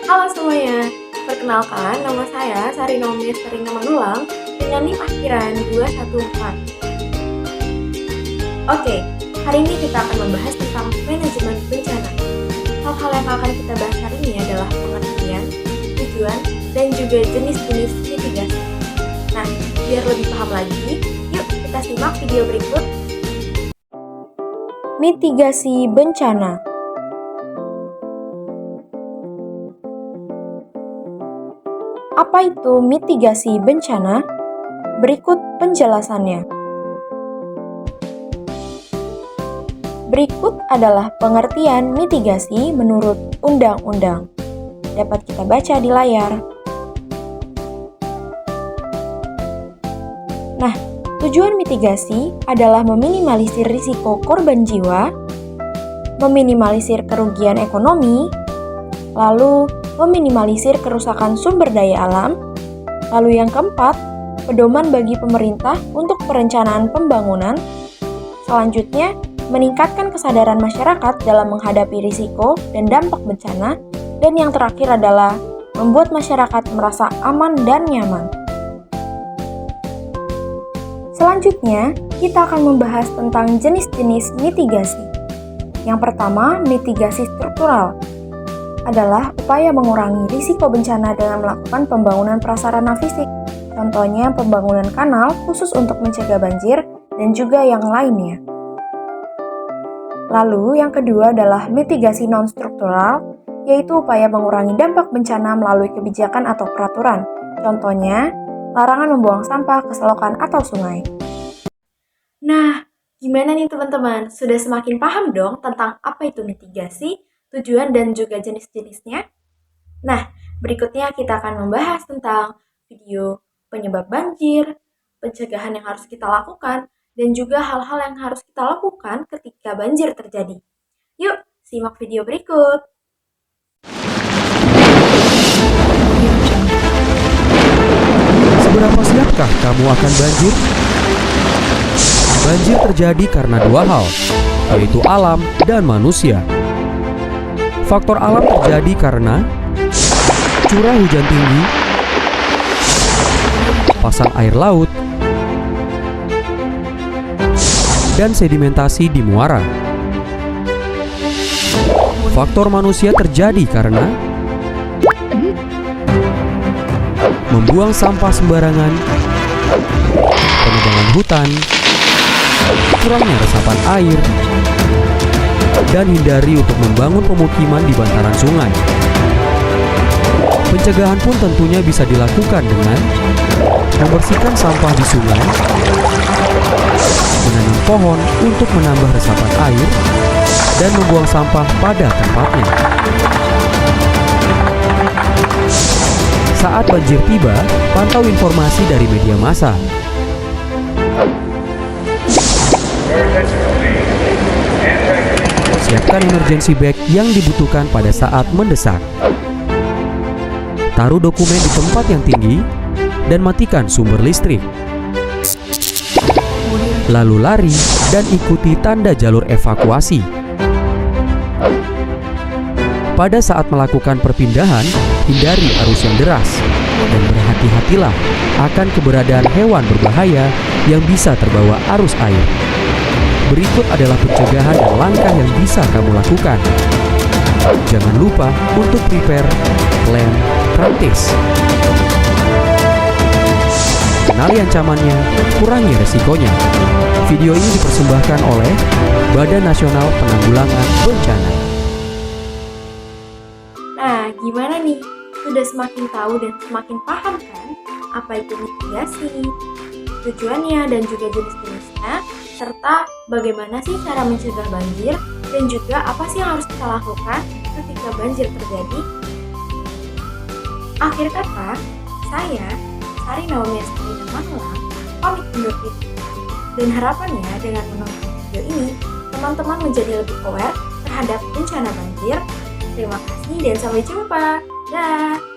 Halo semuanya, perkenalkan nama saya Sari Naomi Serina Manulang dengan NIM akhiran 214. Oke, hari ini kita akan membahas tentang manajemen bencana. Hal-hal yang akan kita bahas hari ini adalah pengertian, tujuan, dan juga jenis-jenis mitigasi. Nah, biar lebih paham lagi, yuk kita simak video berikut. Mitigasi bencana. Apa itu mitigasi bencana? Berikut penjelasannya. Berikut adalah pengertian mitigasi menurut undang-undang. Dapat kita baca di layar. Nah, tujuan mitigasi adalah meminimalisir risiko korban jiwa, meminimalisir kerugian ekonomi, lalu meminimalisir kerusakan sumber daya alam. Lalu yang keempat, pedoman bagi pemerintah untuk perencanaan pembangunan. Selanjutnya, meningkatkan kesadaran masyarakat dalam menghadapi risiko dan dampak bencana. Dan yang terakhir adalah membuat masyarakat merasa aman dan nyaman. Selanjutnya, kita akan membahas tentang jenis-jenis mitigasi. Yang pertama, mitigasi struktural adalah upaya mengurangi risiko bencana dengan melakukan pembangunan prasarana fisik. Contohnya pembangunan kanal khusus untuk mencegah banjir dan juga yang lainnya. Lalu yang kedua adalah mitigasi non-struktural, yaitu upaya mengurangi dampak bencana melalui kebijakan atau peraturan. Contohnya, larangan membuang sampah ke selokan atau sungai. Nah, gimana nih teman-teman? Sudah semakin paham dong tentang apa itu mitigasi, tujuan dan juga jenis-jenisnya? Nah, berikutnya kita akan membahas tentang video penyebab banjir, pencegahan yang harus kita lakukan, dan juga hal-hal yang harus kita lakukan ketika banjir terjadi. Yuk, simak video berikut. Seberapa siapkah kamu akan banjir? Banjir terjadi karena dua hal, yaitu alam dan manusia. Faktor alam terjadi karena curah hujan tinggi, pasang air laut, dan sedimentasi di muara. Faktor manusia terjadi karena membuang sampah sembarangan, penebangan hutan, kurangnya resapan air, dan hindari untuk membangun pemukiman di bantaran sungai. Pencegahan pun tentunya bisa dilakukan dengan membersihkan sampah di sungai, menanam pohon untuk menambah resapan air, dan membuang sampah pada tempatnya. Saat banjir tiba, pantau informasi dari media massa. Siapkan emergency bag yang dibutuhkan pada saat mendesak. Taruh dokumen di tempat yang tinggi dan matikan sumber listrik. Lalu lari dan ikuti tanda jalur evakuasi. Pada saat melakukan perpindahan, hindari arus yang deras dan berhati-hatilah akan keberadaan hewan berbahaya yang bisa terbawa arus air. Berikut adalah pencegahan dan langkah yang bisa kamu lakukan. Jangan lupa untuk prepare, plan, practice. Kenali ancamannya, kurangi resikonya. Video ini dipersembahkan oleh Badan Nasional Penanggulangan Bencana. Nah, gimana nih? Sudah semakin tahu dan semakin paham kan apa itu mitigasi, tujuannya dan juga jenis-jenisnya, serta bagaimana sih cara mencegah banjir dan juga apa sih yang harus kita lakukan ketika banjir terjadi? Akhir kata, saya, Sari Naomi Serina Manulang, pamit undur diri. Dan harapannya dengan menonton video ini, teman-teman menjadi lebih aware terhadap bencana banjir. Terima kasih dan sampai jumpa. Dah.